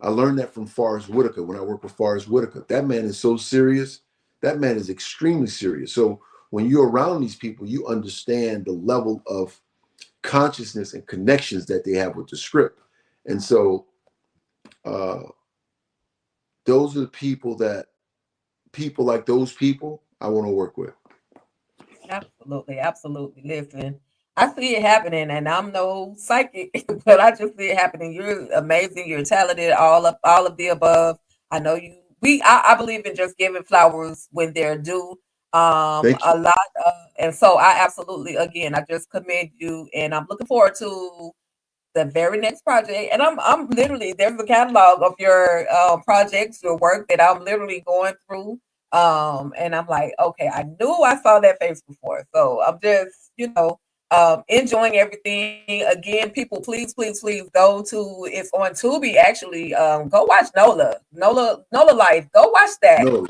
Speaker 7: I learned that from Forrest Whitaker when I worked with Forrest Whitaker. That man is so serious. That man is extremely serious. So when you're around these people, you understand the level of consciousness and connections that they have with the script. And so those are the people like those people I want to work with.
Speaker 5: Absolutely, absolutely. Listen, I see it happening, and I'm no psychic, but I just see it happening. You're amazing. You're talented. All of the above. I know you. I believe in just giving flowers when they're due.
Speaker 7: Thank you.
Speaker 5: A lot, and so I absolutely, again, I just commend you, and I'm looking forward to the very next project. And I'm literally, there's a catalog of your projects, your work that I'm literally going through. And I'm like, okay, I knew I saw that face before. So I'm just, enjoying everything. Again, people, please, please, please go to, it's on Tubi actually. Go watch Nola Life. Go watch that.
Speaker 7: No,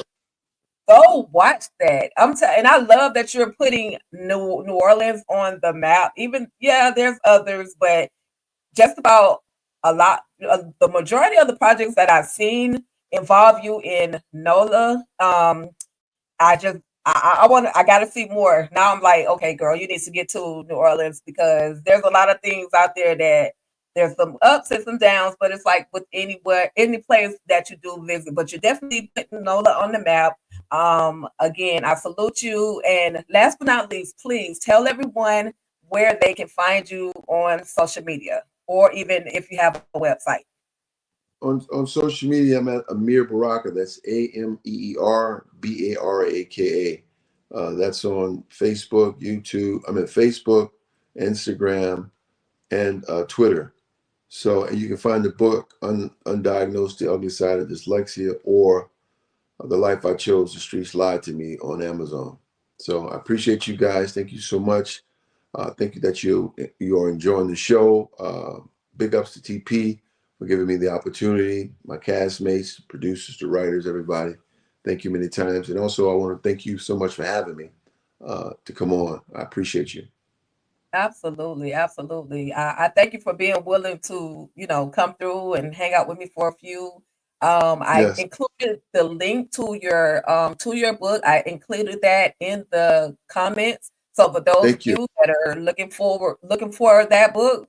Speaker 5: Go watch that. And I love that you're putting New Orleans on the map. Even, yeah, there's others, but just about the majority of the projects that I've seen involve you in NOLA. I got to see more. Now I'm like, okay, girl, you need to get to New Orleans because there's a lot of things out there that there's some ups and some downs, but it's like with any place that you do visit, but you're definitely putting NOLA on the map. Again, I salute you. And last but not least, please tell everyone where they can find you on social media, or even if you have a website.
Speaker 7: on social media, I'm at AMEER BARAKA. That's AMEER BARAKA. That's on Facebook, YouTube. I'm at Facebook, Instagram, and Twitter. So, and you can find the book Undiagnosed: The Ugly Side of Dyslexia, or The Life I Chose, The Streets Lied to Me, on Amazon. So I appreciate you guys. Thank you so much. Thank you that you are enjoying the show. Big ups to TP for giving me the opportunity, my castmates, producers, the writers, everybody. Thank you many times. And also, I want to thank you so much for having me to come on. I appreciate you.
Speaker 5: Absolutely, absolutely. I thank you for being willing to, come through and hang out with me for a few. I
Speaker 7: Yes,
Speaker 5: included the link to your book. I included that in the comments. So for those of
Speaker 7: thank you.
Speaker 5: you that are looking for that book,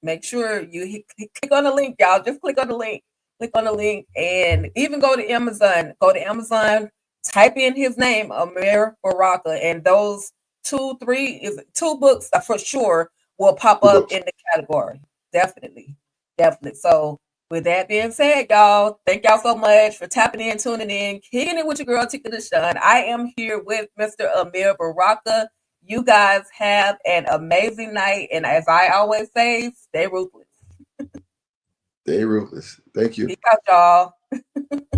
Speaker 5: make sure you click on the link, y'all. Just click on the link. Click on the link, and even go to Amazon. Go to Amazon. Type in his name, AMEER Baraka, and those two books for sure will pop
Speaker 7: Two
Speaker 5: up
Speaker 7: books.
Speaker 5: in the category. Definitely, definitely. So with that being said, y'all, thank y'all so much for tapping in, tuning in, kicking it with your girl Tika Deshawn. I am here with Mr. AMEER Baraka. You guys have an amazing night. And as I always say, stay ruthless.
Speaker 7: Stay ruthless. Thank you.
Speaker 5: Peace out, y'all.